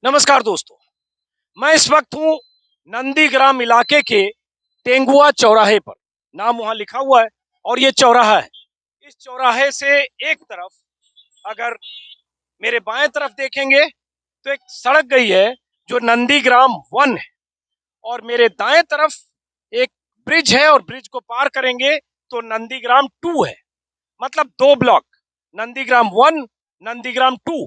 नमस्कार दोस्तों। मैं इस वक्त हूँ नंदीग्राम इलाके के तेंगुआ चौराहे पर। नाम वहां लिखा हुआ है और ये चौराहा है। इस चौराहे से एक तरफ अगर मेरे बाएं तरफ देखेंगे तो एक सड़क गई है जो नंदीग्राम 1 है, और मेरे दाएं तरफ एक ब्रिज है और ब्रिज को पार करेंगे तो नंदीग्राम 2 है। मतलब दो ब्लॉक, नंदीग्राम 1, नंदीग्राम 2।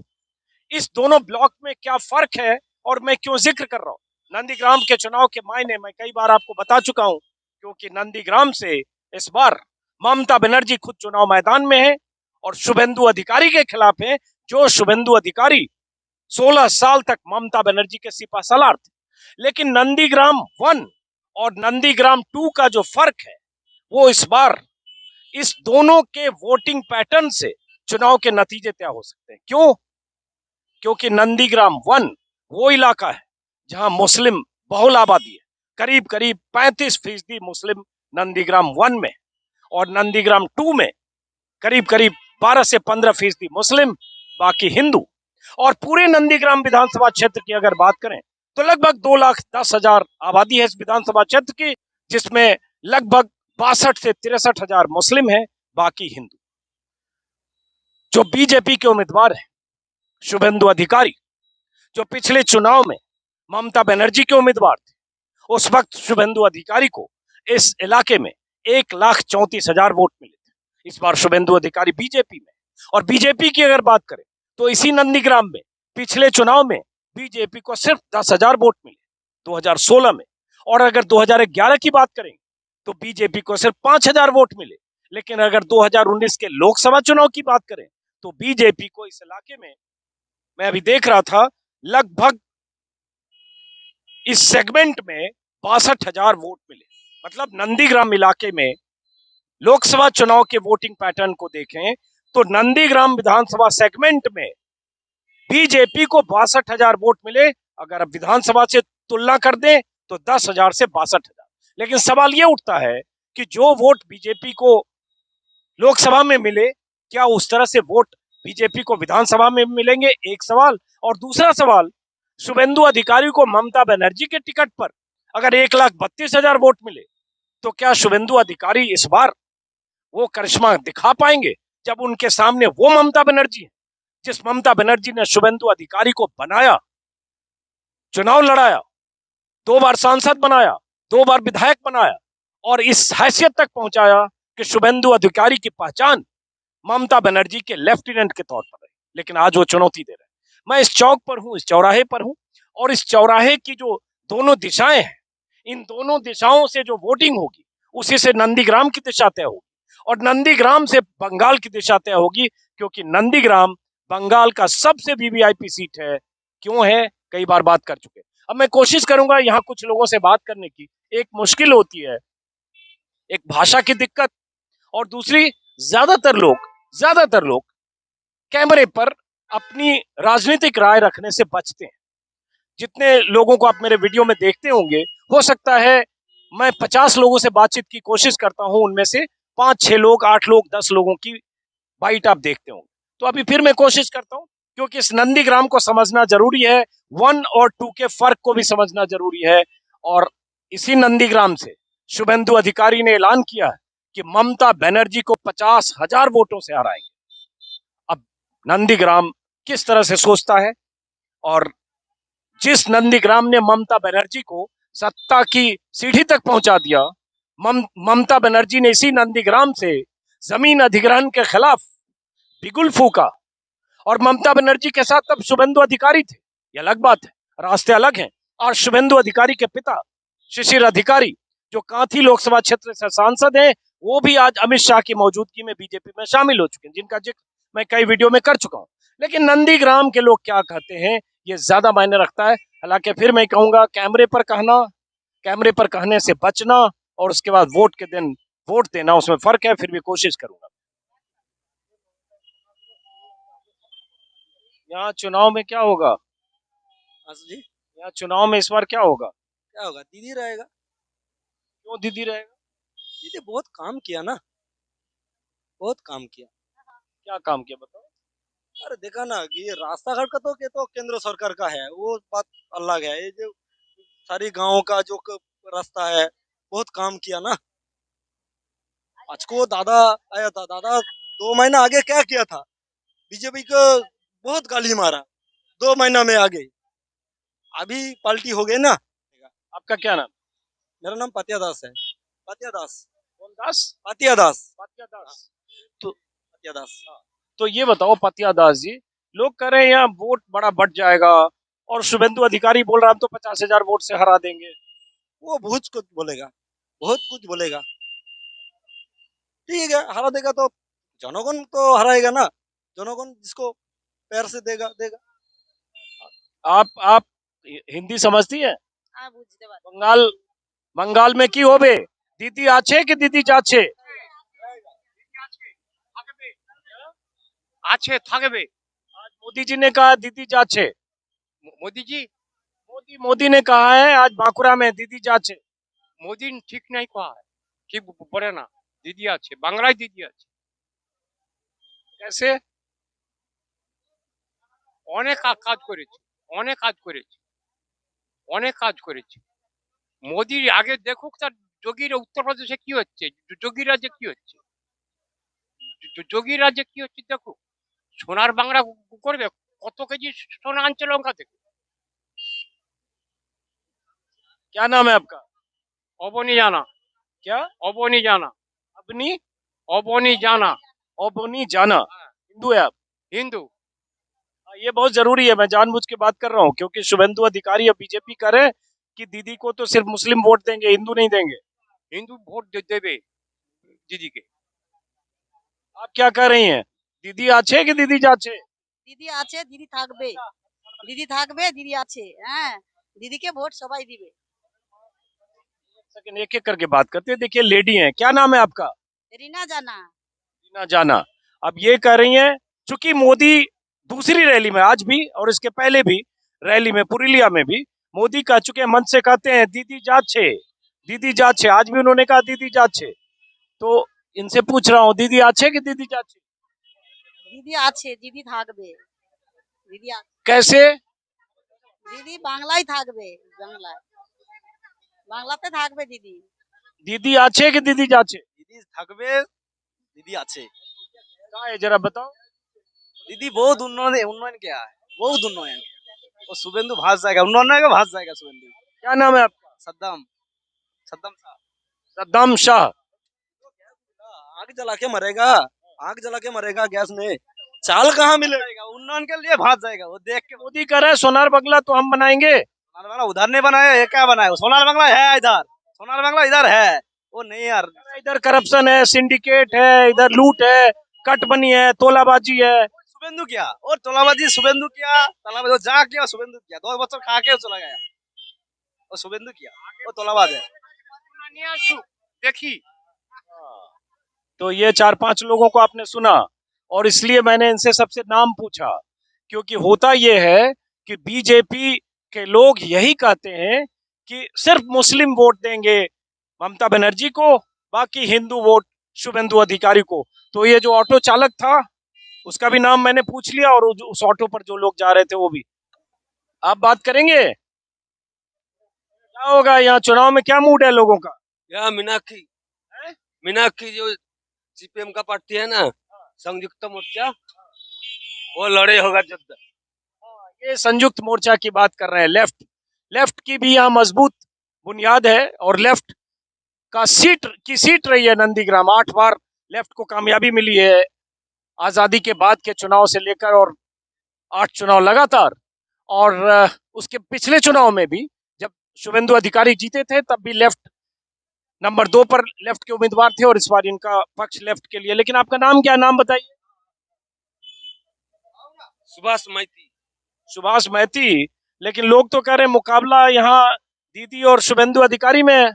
इस दोनों ब्लॉक में क्या फर्क है और मैं क्यों जिक्र कर रहा हूँ? नंदीग्राम के चुनाव के मायने मैं कई बार आपको बता चुका हूं, क्योंकि नंदीग्राम से इस बार ममता बनर्जी खुद चुनाव मैदान में है और शुभेंदु अधिकारी के खिलाफ है। जो शुभेंदु अधिकारी 16 साल तक ममता बनर्जी के सिपा सलार थे। लेकिन नंदीग्राम 1 और नंदीग्राम 2 का जो फर्क है वो इस बार इस दोनों के वोटिंग पैटर्न से चुनाव के नतीजे तय हो सकते हैं। क्यों? क्योंकि नंदीग्राम 1 वो इलाका है जहां मुस्लिम बहुल आबादी है। करीब करीब 35% मुस्लिम नंदीग्राम 1 में, और नंदीग्राम 2 में करीब करीब 12 से 15% मुस्लिम, बाकी हिंदू। और पूरे नंदीग्राम विधानसभा क्षेत्र की अगर बात करें तो लगभग 2,10,000 आबादी है इस विधानसभा क्षेत्र की, जिसमें लगभग 62 से 63,000 मुस्लिम है, बाकी हिंदू। जो बीजेपी के उम्मीदवार है शुभेंदु अधिकारी, जो पिछले चुनाव में ममता बनर्जी के उम्मीदवार थे, उस वक्त शुभेंदु अधिकारी को इस इलाके में 1,34,000 वोट मिले थे। इस बार शुभेंदु अधिकारी बीजेपी में, और बीजेपी की अगर बात करें तो इसी नंदीग्राम में पिछले चुनाव में बीजेपी को सिर्फ 10,000 वोट मिले 2016 में। और अगर 2011 की बात करें तो बीजेपी को सिर्फ 5,000 वोट मिले। लेकिन अगर 2019 के लोकसभा चुनाव की बात करें तो बीजेपी को इस इलाके में, मैं अभी देख रहा था, लगभग इस सेगमेंट में 62,000 वोट मिले। मतलब नंदीग्राम इलाके में लोकसभा चुनाव के वोटिंग पैटर्न को देखें तो नंदीग्राम विधानसभा सेगमेंट में बीजेपी को 62,000 वोट मिले। अगर अब विधानसभा से तुलना कर दें तो 10,000 से 62,000। लेकिन सवाल यह उठता है कि जो वोट बीजेपी को लोकसभा में मिले, क्या उस तरह से वोट बीजेपी को विधानसभा में मिलेंगे? एक सवाल। और दूसरा सवाल, शुभेंदु अधिकारी को ममता बनर्जी के टिकट पर अगर 1,32,000 वोट मिले तो क्या शुभेंदु अधिकारी इस बार वो करिश्मा दिखा पाएंगे जब उनके सामने वो ममता बनर्जी है जिस ममता बनर्जी ने शुभेंदु अधिकारी को बनाया, चुनाव लड़ाया, 2 बार सांसद बनाया, 2 बार विधायक बनाया, और इस हैसियत तक पहुंचाया कि शुभेंदु अधिकारी की पहचान ममता बनर्जी के लेफ्टिनेंट के तौर पर है। लेकिन आज वो चुनौती दे रहे हैं। मैं इस चौक पर हूं, इस चौराहे पर हूं, और इस चौराहे की जो दोनों दिशाएं हैं, इन दोनों दिशाओं से जो वोटिंग होगी उसी से नंदीग्राम की दिशा तय होगी, और नंदीग्राम से बंगाल की दिशा तय होगी, क्योंकि नंदीग्राम बंगाल का सबसे वीवीआईपी सीट है। क्यों है? कई बार बात कर चुके। अब मैं कोशिश करूंगा यहाँ कुछ लोगों से बात करने की। एक मुश्किल होती है, एक भाषा की दिक्कत, और दूसरी ज्यादातर लोग कैमरे पर अपनी राजनीतिक राय रखने से बचते हैं। जितने लोगों को आप मेरे वीडियो में देखते होंगे, हो सकता है मैं 50 लोगों से बातचीत की कोशिश करता हूं, उनमें से 5-6 लोग, 8 लोग, 10 लोगों की बाइट आप देखते होंगे। तो अभी फिर मैं कोशिश करता हूं, क्योंकि इस नंदीग्राम को समझना जरूरी है, 1 और 2 के फर्क को भी समझना जरूरी है। और इसी नंदीग्राम से शुभेंदु अधिकारी ने ऐलान किया है कि ममता बनर्जी को 50,000 वोटों से हराएंगे। अब नंदीग्राम किस तरह से सोचता है, और जिस नंदीग्राम ने ममता बनर्जी को सत्ता की सीढ़ी तक पहुंचा दिया, ममता बनर्जी ने इसी नंदीग्राम से जमीन अधिग्रहण के खिलाफ बिगुल फूका, और ममता बनर्जी के साथ तब शुभेंदु अधिकारी थे। यह अलग बात है, रास्ते अलग हैं। और शुभेंदु अधिकारी के पिता शिशिर अधिकारी, जो कांथी लोकसभा क्षेत्र से सांसद हैं, वो भी आज अमित शाह की मौजूदगी में बीजेपी में शामिल हो चुके हैं, जिनका जिक्र मैं कई वीडियो में कर चुका हूं। लेकिन नंदीग्राम के लोग क्या कहते हैं, ये ज्यादा मायने रखता है। हालांकि फिर मैं कहूंगा, कैमरे पर कहने से बचना, और उसके बाद वोट के दिन वोट देना, उसमें फर्क है। फिर भी कोशिश करूंगा। यहाँ चुनाव में क्या होगा? जी, यहाँ चुनाव में इस बार क्या होगा? क्या होगा? दीदी रहेगा। क्यों दीदी रहेगा? दीदी बहुत काम किया ना, बहुत काम किया। क्या काम किया बताओ। अरे देखा ना कि ये रास्ता घाट का तो के तो केंद्र सरकार का है, वो बात अलग है। ये जो सारी गांवों का जो रास्ता है, बहुत काम किया ना। आज को दादा आया था, दादा 2 महीना आगे क्या किया था, बीजेपी को बहुत गाली मारा, 2 महीना में आगे। अभी पलटी हो गई ना। आपका क्या नाम? मेरा नाम पातिया दास है। पातिया दास। कौन दास? पातिया दास। पातिया हाँ, दास। तो पातिया दास। तो ये बताओ पातिया दास जी, लोग कह रहे हैं यहाँ वोट बड़ा बढ़ जाएगा, और शुभेंदु अधिकारी बोल रहा है हम तो 50,000 वोट से हरा देंगे। वो बहुत कुछ बोलेगा, बहुत कुछ बोलेगा। ठीक है, हरा देगा तो जनगण तो हराएगा ना। जनगण जिसको पैर से देगा देगा। आप हिंदी समझती है? हाँ बुझते बात बंगाल बंगाल में की होबे, दीदी आछे कि दीदी जाछे? আছে থাকবে। आज मोदी जी ने कहा दीदी जाछे। মোদিজি मोदी ने कहा है आज बांकुड़ा में दीदी जाछे। মোদি ঠিক নাই কয়, ঠিক বলে না। দিদি আছে, বাংলায় দিদি আছে। कैसे? অনেক কাজ করেছে, অনেক কাজ করেছে, অনেক কাজ করেছে। মোদি আগে দেখুক তার যোগীর উত্তরপ্রদেশে কি হচ্ছে, যোগী রাজ্যে কি হচ্ছে, যোগী রাজ্যে কি হচ্ছে দেখুক। সোনার বাংলা করবে, কত কেজি সোনা আনছে লঙ্কা থেকে। क्या नाम है आपका? অবনি জানা, क्या? অবনি জানা, अपनी অবনি জানা। ओबोनी जाना। हिंदू है आप? হিন্দু। हाँ, ये बहुत जरूरी है, मैं जानबूझ के बात कर रहा हूँ क्योंकि शुभेंदु अधिकारी और बीजेपी करे कि दीदी को तो सिर्फ मुस्लिम वोट देंगे, हिंदू नहीं देंगे। হিন্দু ভোট দেবে দিদিকে। आप क्या कह रही हैं? दीदी आछे कि दीदी जाछे? দিদি আছে দিদি থাকবে দিদি থাকবে দিদি আছে হ্যাঁ দিদিকে ভোট সবাই দিবে सेकंड एक एक करके बात करते हैं। देखिए लेडी हैं, क्या नाम है आपका? रीना जाना ना जाना। अब ये कह रही हैं चूंकि मोदी दूसरी रैली में आज भी और इसके पहले भी रैली में पुरुलिया में भी मोदी कह चुके हैं, मंच से कहते हैं दीदी जाछे, दीदी जाछे। आज भी उन्होंने कहा दीदी जाछे। तो इनसे पूछ रहा हूँ दीदी आछे कि दीदी जाछे? দিদি আছে দিদি থাকবে দিদি कैसे? দিদি বাংলায় থাকবে বাংলায় বাংলাতে থাকবে দিদি दीदी आछे कि दीदी जाछे? दीदी থাকবে, दीदी আছে। कहा है जरा बताओ। दीदी बहुत उन्नयन किया है, बहुत उन्नयन। वो शुभेंदु भाग जाएगा, उन्नयन का भाग जाएगा शुभेंदु। क्या नाम है आपका? सद्दाम, सद्दाम साहब। सद्दाम शाह। आग जला के मरेगा, आग जला के मरेगा गैस में। चाल कहाँ मिलेगा, उन्नयन के लिए भाग जाएगा वो देख के। मोदी कह रहा है सोनार बंगला तो हम बनाएंगे। सोनार बंगला उधर नहीं बनाया, ये क्या बनाया? सोनार बंगला है इधर, सोनार बंगला इधर है। वो नहीं यार, इधर करप्शन है, सिंडिकेट है, इधर लूट है, कट बनी है, तोलाबाजी है। शुभेंदु किया और तोलाबाजी शुभेंदु किया, तोलाबाजी वो जा किया शुभेंदु किया, 2 बच्चों खा के चला गया। वो शुभेंदु किया, वो तोलाबाज है। নিয়ে আসুক, দেখি। तो ये 4-5 लोगों को आपने सुना, और इसलिए मैंने इनसे सबसे नाम पूछा, क्योंकि होता ये है कि बीजेपी के लोग यही कहते हैं कि सिर्फ मुस्लिम वोट देंगे ममता बनर्जी को, बाकी हिंदू वोट शुभेंदु अधिकारी को। तो ये जो ऑटो चालक था उसका भी नाम मैंने पूछ लिया, और उस ऑटो पर जो लोग जा रहे थे वो भी। आप बात करेंगे क्या होगा यहाँ चुनाव में, क्या मूड है लोगों का? यहाँ मीनाक्षी, मीनाक्षी जो सीपीएम का पार्टी है ना, संयुक्त मोर्चा, वो लड़े होगा जब। ये संयुक्त मोर्चा की बात कर रहे हैं। लेफ्ट लेफ्ट की भी यहाँ मजबूत बुनियाद है, और लेफ्ट का सीट रही है नंदीग्राम। 8 बार लेफ्ट को कामयाबी मिली है आजादी के बाद के चुनाव से लेकर, और 8 चुनाव लगातार। और उसके पिछले चुनाव में भी जब शुभेंदु अधिकारी जीते थे तब भी लेफ्ट नंबर 2 पर लेफ्ट के उम्मीदवार थे, और इस बार इनका पक्ष लेफ्ट के लिए। लेकिन आपका नाम क्या, नाम बताइए। सुभाष मैती। सुभाष मैती। लेकिन लोग तो कह रहे हैं मुकाबला यहाँ दीदी और शुभेंदु अधिकारी में है।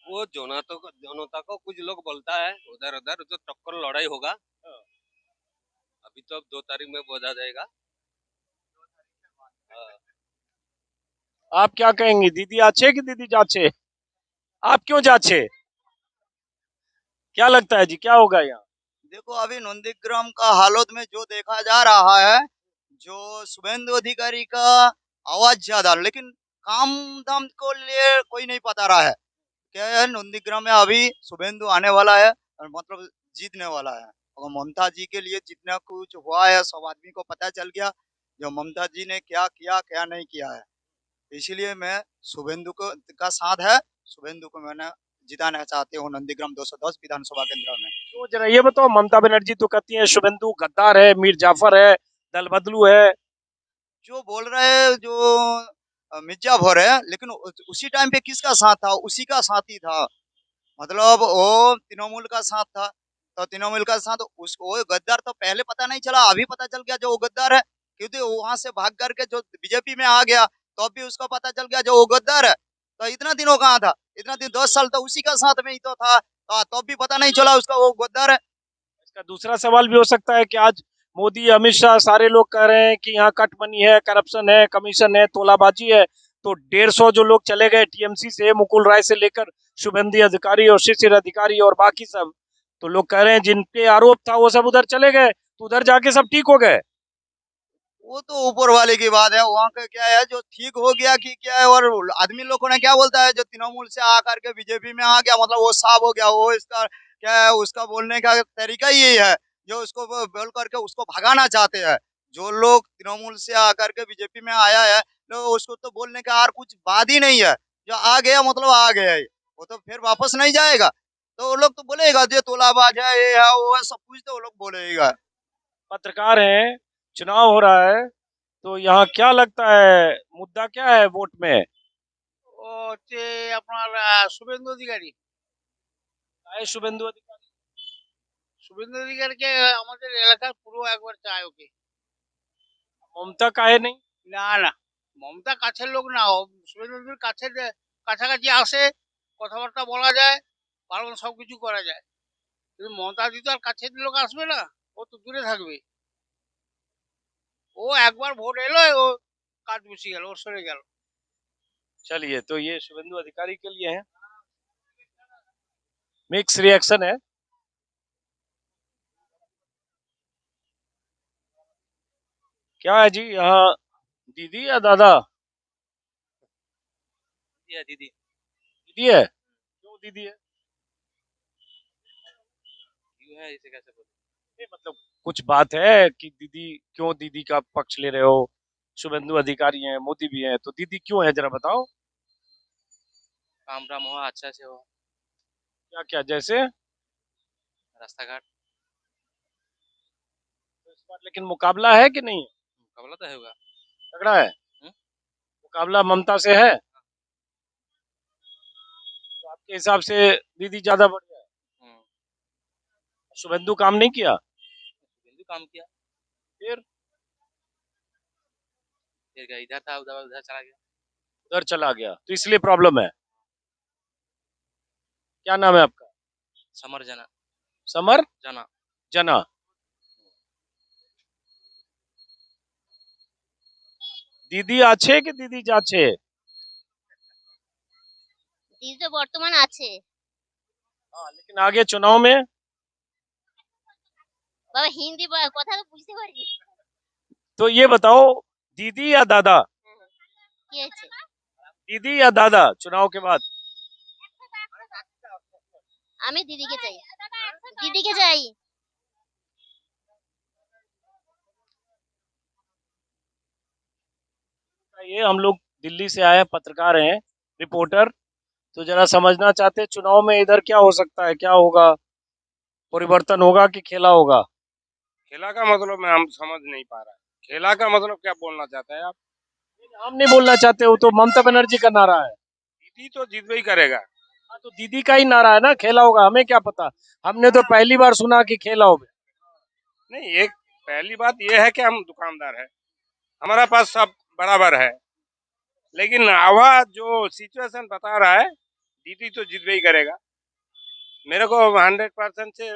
वो जनता को कुछ लोग बोलता है उधर उधर, तो टक्कर लड़ाई होगा। अभी तो अब 2 तारीख में बोला जाएगा। आप क्या कहेंगे, दीदी आछे कि दीदी जाछे? आप क्यों जाछे? क्या लगता है जी, क्या होगा यहाँ? देखो अभी नंदीग्राम का हालत में जो देखा जा रहा है, जो शुभेंदु अधिकारी का आवाज ज्यादा, लेकिन काम दाम को लिए कोई नहीं पता रहा है। क्या है, नंदीग्राम में अभी शुभेंदु आने वाला है और मतलब जीतने वाला है। और ममता जी के लिए जितना कुछ हुआ है सब आदमी को पता चल गया, जो ममता जी ने क्या किया क्या नहीं किया है। इसीलिए मैं शुभेंदु को का साथ है, शुभेंदु को मैंने जिताना चाहते हूँ नंदीग्राम 210 विधानसभा केंद्र में। तो जरा ये बताओ, ममता बनर्जी तो कहती है शुभेंदु गद्दार है, मीर जाफर है, दल बदलू है। जो बोल रहे हैं जो मिर्जा भर है, लेकिन उसी टाइम पे किसका साथ था? उसी का साथी था। मतलब वो तृणमूल का साथ था, तो तृणमूल का साथ उसको, वो गद्दार तो पहले पता नहीं चला, अभी पता चल गया जो वो गद्दार है, क्योंकि वहां से भाग करके जो बीजेपी में आ गया तो अभी उसको पता चल गया जो वो गद्दार है। तो इतना दिनों कहाँ था? इतना दिन 10 साल तो उसी का साथ में ही तो था, तो भी पता नहीं चला उसका वो गद्दार है। इसका दूसरा सवाल भी हो सकता है कि आज मोदी, अमित शाह, सारे लोग कह रहे हैं कि यहाँ कट मनी है, करप्शन है, कमीशन है, तोलाबाजी है। तो 150 जो लोग चले गए टीएमसी से, मुकुल राय से लेकर शुभेंदु अधिकारी और शिशिर अधिकारी और बाकी सब, तो लोग कह रहे हैं जिन पे आरोप था वो सब उधर चले गए, तो उधर जाके सब ठीक हो गए। वो तो ऊपर वाले की बात है, वहाँ का क्या है जो ठीक हो गया कि क्या है। और आदमी लोगों ने क्या बोलता है, जो तृणमूल से आकर के बीजेपी में आ गया मतलब वो साफ हो गया, वो इसका क्या है, उसका बोलने का तरीका ही यही है, जो उसको बोल करके उसको भगाना चाहते हैं। जो लोग तृणमूल से आकर के बीजेपी में आया है, तो उसको तो बोलने का और कुछ बात ही नहीं है। जो आ गया मतलब आ गया ही, वो तो फिर वापस नहीं जाएगा। तो वो लोग तो बोलेगा जो तोलाबाज है, ये है वो है, सब कुछ तो वो लोग बोलेगा। पत्रकार हैं, चुनाव हो रहा है, तो यहाँ क्या लगता है मुद्दा क्या है वोट में? ও হচ্ছে আপনার শুভেন্দু অধিকারী। आए शुभेंदु अधिकारी। শুভেন্দু অধিকারীকে আমাদের এলাকার পুরো একবার চায় ওকে। ममता काहे नहीं? না না, মমতা কাছের লোক না, ও শুভেন্দুর কাছের কাছাকাছি আসে, কথাবার্তা বলা যায়, পালন সব কিছু করা যায়। কিন্তু মমতাদি তো আর কাছের লোক আসবে না, ও তো দূরে থাকবে। ও একবার ভোট এলো, ও কাজ বসে গেল, ও সরে গেল। चलिए, तो ये शुभेंदु अधिकारी के लिए है, मिक्स रिएक्शन है। क्या है जी यहाँ, दीदी या दादा? दीदी दीदी है। क्यों दीदी है? क्यों है इसे कैसे बोलूं? ये मतलब कुछ बात है कि दीदी, क्यों दीदी का पक्ष ले रहे हो? शुभेंदु अधिकारी हैं, मोदी भी हैं, तो दीदी क्यों है, जरा बताओ। काम राम हुआ अच्छा से हो, क्या क्या जैसे? रास्ता घाट तो इस बार लेकिन मुकाबला है कि नहीं? मुकाबला तो होगा। तगड़ा है मुकाबला, ममता से है। तो आपके हिसाब से दीदी ज्यादा बढ़िया है? शुभेंदु काम नहीं किया? बिंदु काम किया, फिर फिर क्या इधर था उधर उधर चला गया। उधर चला गया, तो इसलिए प्रॉब्लम है। क्या नाम है आपका? समर जना समर जना जना। দিদি আছে কি দিদি যাচ্ছে? দিদি তো বর্তমান আছে। हाँ, लेकिन आगे चुनाव में বাবা হিন্দি কথা তো বুঝতে পারি। तो ये बताओ, दीदी या दादा? কি হয়েছে? दीदी या दादा चुनाव के बाद? আমি দিদিকে চাই, দিদিকে চাই। ये हम लोग दिल्ली से आए, पत्रकार हैं, रिपोर्टर, तो जरा समझना चाहते हैं चुनाव में इधर क्या हो सकता है, क्या होगा, परिवर्तन होगा कि खेला होगा? खेला का मतलब मैं हम समझ नहीं पा रहा है। खेला का मतलब क्या बोलना चाहते हैं आप? हम नहीं बोलना चाहते, वो तो ममता बनर्जी का नारा है। दीदी तो जीत ही करेगा। हाँ, तो दीदी का ही नारा है ना, खेला होगा, हमें क्या पता, हमने तो पहली बार सुना कि खेला होगा। नहीं, एक पहली बात यह है कि हम दुकानदार है, हमारा पास सब बराबर है, लेकिन हवा जो सिचुएशन बता रहा है दीदी तो जीत ही करेगा। मेरे को 100% से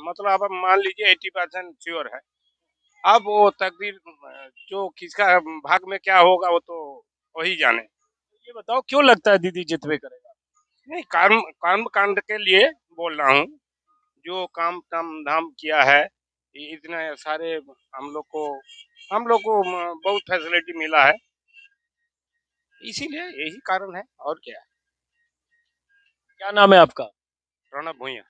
मतलब आप मान लीजिए 80% श्योर है। अब वो तकदीर जो किसका भाग में क्या होगा वो तो वही जाने। ये बताओ क्यों लगता है दीदी जितवे करेगा? नहीं, कर्म कर्म कांड के लिए बोल रहा हूँ। जो काम काम धाम किया है, इतने सारे हम लोग को बहुत फैसिलिटी मिला है, इसीलिए यही कारण है, और क्या है। क्या नाम है आपका? प्रणब भूया।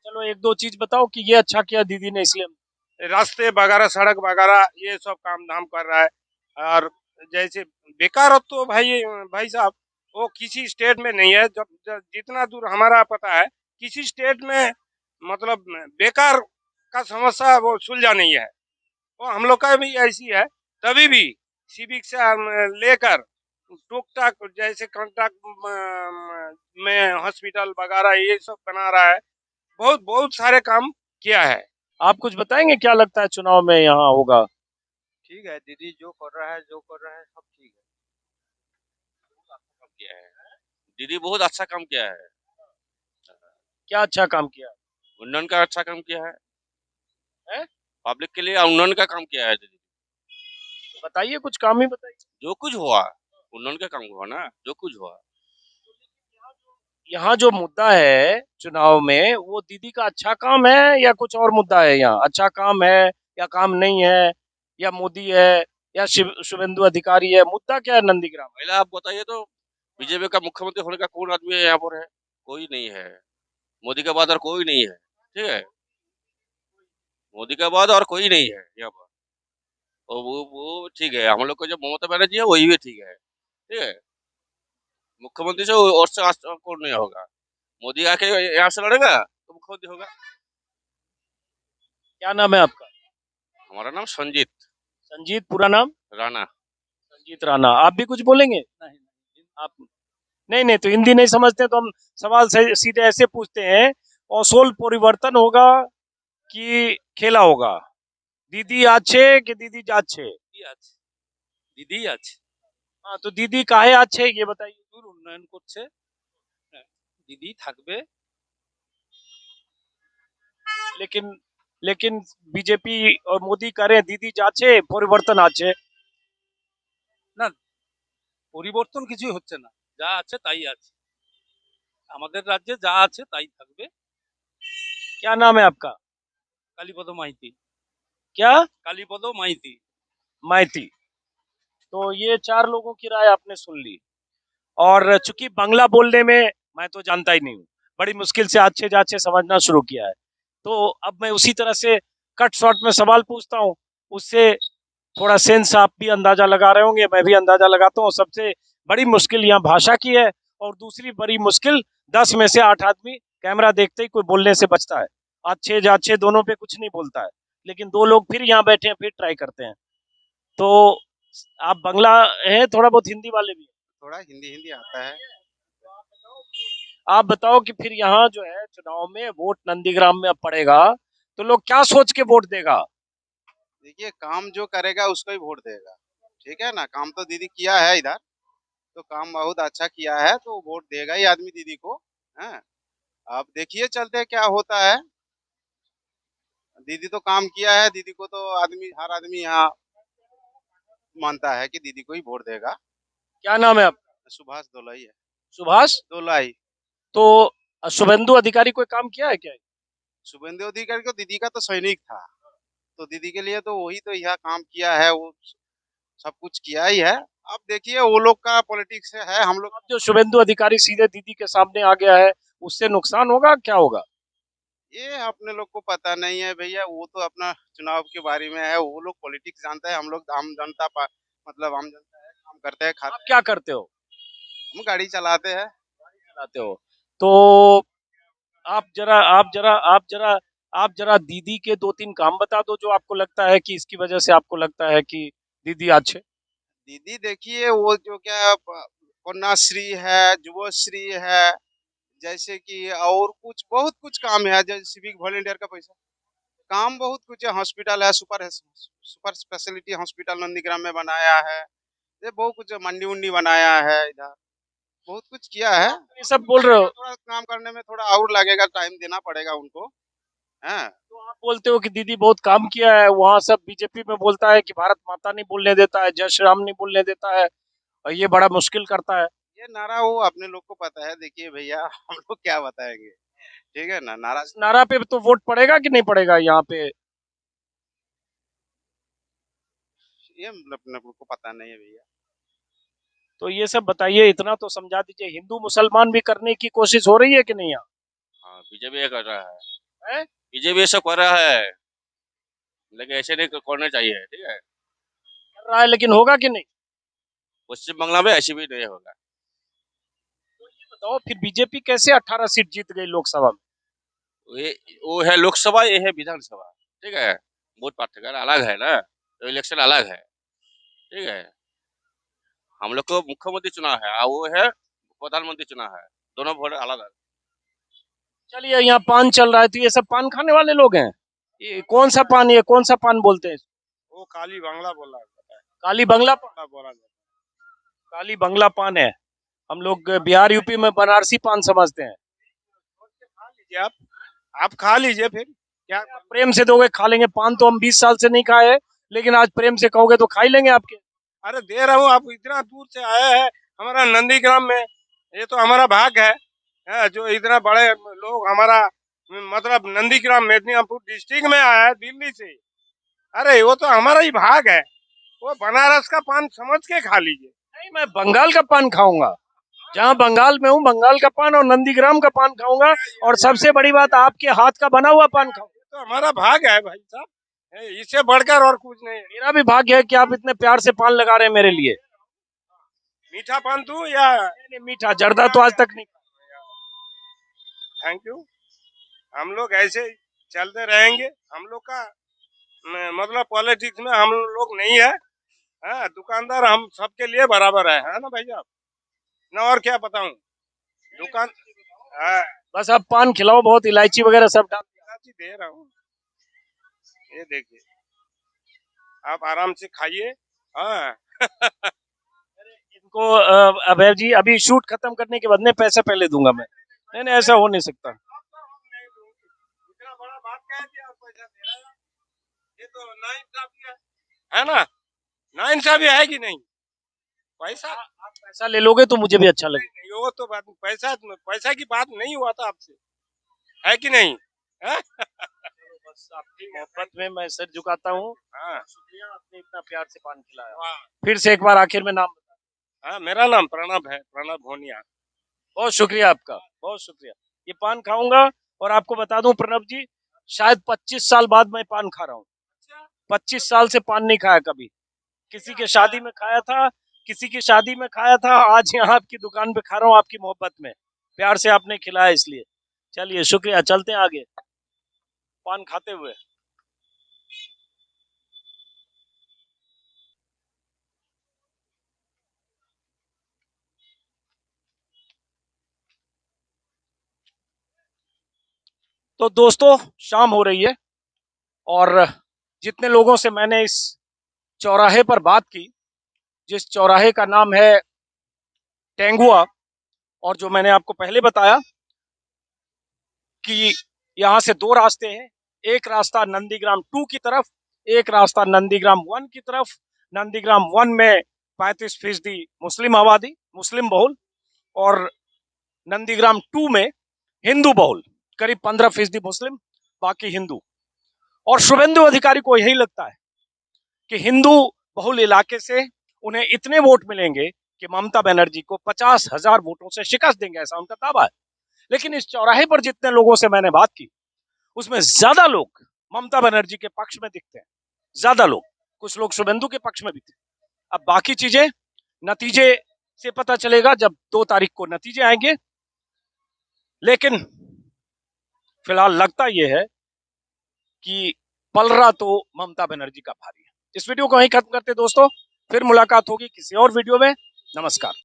चलो एक दो चीज बताओ कि ये अच्छा किया दीदी ने इसलिए। रास्ते वगैरह, सड़क वगैरह, ये सब काम धाम कर रहा है। और जैसे बेकारत्व तो भाई साहब, वो किसी स्टेट में नहीं है। जितना दूर हमारा पता है, किसी स्टेट में मतलब बेकार का समस्या वो सुलझा नहीं है। वो हम लोग का भी ऐसी है। तभी भी सिविक से लेकर टूक टाक, जैसे कॉन्ट्रैक्ट में हॉस्पिटल वगैरह ये सब बना रहा है। बहुत बहुत सारे काम किया है। आप कुछ बताएंगे क्या लगता है चुनाव में यहाँ होगा? ठीक है, दीदी जो कर रहा है सब ठीक है। काम किया है, दीदी बहुत अच्छा काम किया है। क्या अच्छा काम किया? उन्नयन का अच्छा काम किया है, है? पब्लिक के लिए उन्नयन का काम किया है दीदी। बताइए, कुछ काम ही बताइए। जो कुछ हुआ उन्नयन का काम हुआ ना, जो कुछ हुआ। यहाँ जो मुद्दा है चुनाव में, वो दीदी का अच्छा काम है या कुछ और मुद्दा है? यहाँ अच्छा काम है या काम नहीं है, या मोदी है या शुभेंदु अधिकारी है? मुद्दा क्या है नंदीग्राम? पहले आप बताइए तो, बीजेपी का मुख्यमंत्री होने का कौन आदमी है यहाँ पर है? कोई नहीं है। मोदी के बाद और कोई नहीं है। ठीक है, मोदी के बाद और कोई नहीं है यहाँ पर। और वो ठीक है, हम लोग को जो ममता बनर्जी है वही भी ठीक है। ठीक है, मुख्यमंत्री से और से कौन नहीं होगा। मोदी आके यहाँ से लड़ेगा तो मुख्यमंत्री होगा। क्या नाम है आपका? हमारा नाम संजीत संजीत, पूरा नाम? राणा। संजीत राणा। आप भी कुछ बोलेंगे? आप नहीं नहीं, तो हिंदी नहीं समझते तो हम सवाल सीधे ऐसे पूछते हैं, असोल परिवर्तन होगा कि खेला होगा? दीदी अच्छे कि दीदी जाच्छे? দিদি আছে, हाँ, तो दीदी काहे अच्छे ये बताइए। উন্নয়ন করছে, দিদি থাকবে। लेकिन लेकिन बीजेपी और मोदी करे दीदी जाच्छे परिवर्तन आछे। না, পরিবর্তন কিছুই হচ্ছে না, যা আছে তাই আছে। আমাদের রাজ্যে যা আছে তাই থাকবে। क्या नाम है आपका? কালীপদ মাইতি। क्या? কালীপদ মাইতি। माइती। तो ये चार लोगों की राय आपने सुन ली। और चूंकि बांग्ला बोलने में मैं तो जानता ही नहीं हूँ, बड़ी मुश्किल से अच्छे जाच्छे समझना शुरू किया है, तो अब मैं उसी तरह से कट शॉर्ट में सवाल पूछता हूँ, उससे थोड़ा सेंस आप भी अंदाजा लगा रहे होंगे, मैं भी अंदाजा लगाता हूँ। सबसे बड़ी मुश्किल यहाँ भाषा की है, और दूसरी बड़ी मुश्किल 10 में से 8 आदमी कैमरा देखते ही कोई बोलने से बचता है। अच्छे जाच्छे दोनों पे कुछ नहीं बोलता है, लेकिन दो लोग फिर यहाँ बैठे हैं, फिर ट्राई करते हैं। तो आप बांग्ला है, थोड़ा बहुत हिंदी वाले भी हैं? थोड़ा हिंदी हिंदी आता है। आप बताओ कि फिर यहाँ जो है चुनाव में वोट नंदीग्राम में अब पड़ेगा, तो लोग क्या सोच के वोट देगा? देखिए, काम जो करेगा उसको ही वोट देगा। ठीक है ना, काम तो दीदी किया है इधर, तो काम बहुत अच्छा किया है, तो वोट देगा ही आदमी दीदी को। हैं, अब देखिए चलते हैं क्या होता है। दीदी तो काम किया है, दीदी को तो हर आदमी यहाँ मानता है कि दीदी को ही वोट देगा। क्या नाम है आपका? सुभाष दोलाई है। सुभाष दोलाई। तो शुभेंदु अधिकारी कोई काम किया है क्या? शुभेंदु अधिकारी को दीदी का तो सैनिक था, तो दीदी के लिए तो वही तो यह काम किया है, वो सब कुछ किया ही है। अब देखिए वो लोग का पॉलिटिक्स है, हम लोग अब जो शुभेंदु अधिकारी सीधे दीदी के सामने आ गया है, उससे नुकसान होगा, क्या होगा? ये अपने लोग को पता नहीं है भैया, वो तो अपना चुनाव के बारे में है, वो लोग पॉलिटिक्स जानता है। हम लोग आम जनता मतलब आम जनता है, काम करते हैं, आप खाते क्या करते हो? हैं, हम गाड़ी चलाते हैं। चलाते हो? तो आप जरा दीदी के 2-3 काम बता दो जो आपको लगता है कि इसकी वजह से आपको लगता है कि दीदी अच्छे। दीदी देखिए, वो जो क्या कन्याश्री है, युवश्री है, जैसे कि और कुछ बहुत कुछ काम है, जैसे सिविक वॉलेंटियर का पैसा, काम बहुत कुछ है। हॉस्पिटल है, सुपर स्पेशलिटी हॉस्पिटल नंदीग्राम में बनाया है। ये बहुत कुछ, मंडी उंडी बनाया है इधर, बहुत कुछ किया है। ये सब बोल रहे हो, थोड़ा काम करने में थोड़ा और लगेगा, टाइम देना पड़ेगा उनको। हैं, तो आप बोलते हो कि दीदी बहुत काम किया है, वहाँ सब बीजेपी में बोलता है कि भारत माता नहीं बोलने देता है, जय श्री राम नहीं बोलने देता है, और ये बड़ा मुश्किल करता है। ये नारा वो अपने लोग को पता है। देखिए भैया, हम लोग क्या बताएंगे, ठीक है ना। नाराज नारा पे तो वोट पड़ेगा कि नहीं पड़ेगा यहाँ पे? ये अपने को पता नहीं है भैया। तो ये सब बताइए, इतना तो समझा दीजिए। हिंदू मुसलमान भी करने की कोशिश हो रही है कि नहीं यहाँ? हाँ बीजेपी ये कर रहा है, है? बीजेपी ये सब कर रहा है, लेकिन ऐसे नहीं करना चाहिए, ठीक है। कर रहा है, लेकिन होगा कि नहीं? पश्चिम बंगाल में ऐसे भी नहीं होगा। तो ये बताओ फिर बीजेपी कैसे 18 सीट जीत गई लोकसभा में? वो है लोकसभा, ये है विधानसभा, ठीक है। वोट पाठ्यक्रम अलग है ना, तो इलेक्शन अलग है, ठीक है। हम लोग को मुख्यमंत्री चुना है और वो है प्रधानमंत्री चुना है, दोनों वोट अलग है। चलिए, यहाँ पान चल रहा है, तो ये सब पान खाने वाले लोग हैं? ये कौन सा पान, ये कौन सा पान बोलते हैं? वो काली बांग्ला बोला जाता है। काली बंगला पान? बोला जाता काली बंगला पान है। हम लोग बिहार यूपी में बनारसी पान समझते हैं। है। खा लीजिए आप खा लीजिए फिर क्या। प्रेम से दोगे खा लेंगे। पान तो हम 20 साल से नहीं खाए, लेकिन आज प्रेम से कहोगे तो खा ही लेंगे आपके। अरे दे रहा हूँ, आप इतना दूर से आए हैं हमारा नंदीग्राम में, ये तो हमारा भाग है जो इतना बड़े लोग हमारा मतलब नंदीग्राम मेदिनीपुर डिस्ट्रिक्ट में आया है दिल्ली से। अरे वो तो हमारा ही भाग है, वो बनारस का पान समझ के खा लीजिए। नहीं, मैं बंगाल का पान खाऊंगा। जहाँ बंगाल में हूँ, बंगाल का पान और नंदीग्राम का पान खाऊंगा, और सबसे बड़ी बात, आपके हाथ का बना हुआ पान खाऊंगा। तो हमारा भाग है भाई साहब, इससे बढ़कर और कुछ नहीं है। मेरा भी भाग्य है कि आप इतने प्यार से पान लगा रहे हैं मेरे लिए। मीठा पान तू या नहीं, मीठा जर्दा तो आज तक नहीं। Thank you. हम लोग ऐसे चलते रहेंगे। हम लोग का मतलब पॉलिटिक्स में हम लोग नहीं है, दुकानदार हम सबके लिए बराबर है ना भाई साहब ना। और क्या बताऊं, दुकान बस आप पान खिलाओ, बहुत इलायची वगैरह सब डाल। दे रहा हूँ, ये देखिए, आप आराम से खाइए। हाँ इनको अभय जी, अभी शूट खत्म करने के बाद में पैसा पहले दूंगा मैं। नहीं नहीं, ऐसा हो नहीं सकता। इतना बड़ा बात क्या है कि आप पैसा दे रहे हैं? ये तो नाइंसाफी है ना, नाइंसाफी है कि नहीं? पैसा आप पैसा ले लोगे तो मुझे भी अच्छा लगेगा। नहीं, वो तो बात पैसा की बात नहीं हुआ था आपसे, है कि नहीं? है? बस आपकी मोहब्बत में मैं सर झुकाता हूँ। हाँ शुक्रिया, आपने इतना प्यार से पान खिलाया। वाह। फिर से एक बार आखिर में नाम बता। हाँ मेरा नाम प्रणब है, प्रणब भोनिया। बहुत शुक्रिया आपका, बहुत शुक्रिया। ये पान खाऊंगा, और आपको बता दूं प्रणब जी, शायद 25 साल बाद मैं पान खा रहा हूँ। 25 साल से पान नहीं खाया कभी। किसी के शादी में खाया था, किसी की शादी में खाया था, आज यहाँ आपकी दुकान पे खा रहा हूँ, आपकी मोहब्बत में, प्यार से आपने खिलाया इसलिए। चलिए शुक्रिया, चलते हैं आगे पान खाते हुए। तो दोस्तों, शाम हो रही है, और जितने लोगों से मैंने इस चौराहे पर बात की, जिस चौराहे का नाम है टेंगुआ, और जो मैंने आपको पहले बताया कि यहाँ से दो रास्ते हैं, एक रास्ता नंदीग्राम 2 की तरफ, एक रास्ता नंदीग्राम 1 की तरफ। नंदीग्राम 1 में 35% मुस्लिम आबादी, मुस्लिम बहुल, और नंदीग्राम 2 में हिंदू बहुल, करीब 15% मुस्लिम, बाकी हिंदू। और शुभेंदु अधिकारी को यही लगता है कि हिंदू बहुल इलाके से उन्हें इतने वोट मिलेंगे कि ममता बनर्जी को 50,000 वोटों से शिकस्त देंगे, ऐसा उनका दावा है। लेकिन इस चौराहे पर जितने लोगों से मैंने बात की, उसमें ज्यादा लोग ममता बनर्जी के पक्ष में दिखते हैं, ज्यादा लोग। कुछ लोग शुभेंदु के पक्ष में भी थे। अब बाकी चीजें नतीजे से पता चलेगा, जब 2 तारीख को नतीजे आएंगे। लेकिन फिलहाल लगता यह है कि पलरा तो ममता बनर्जी का भारी है। इस वीडियो को वहीं खत्म करते दोस्तों, फिर मुलाकात होगी किसी और वीडियो में। नमस्कार।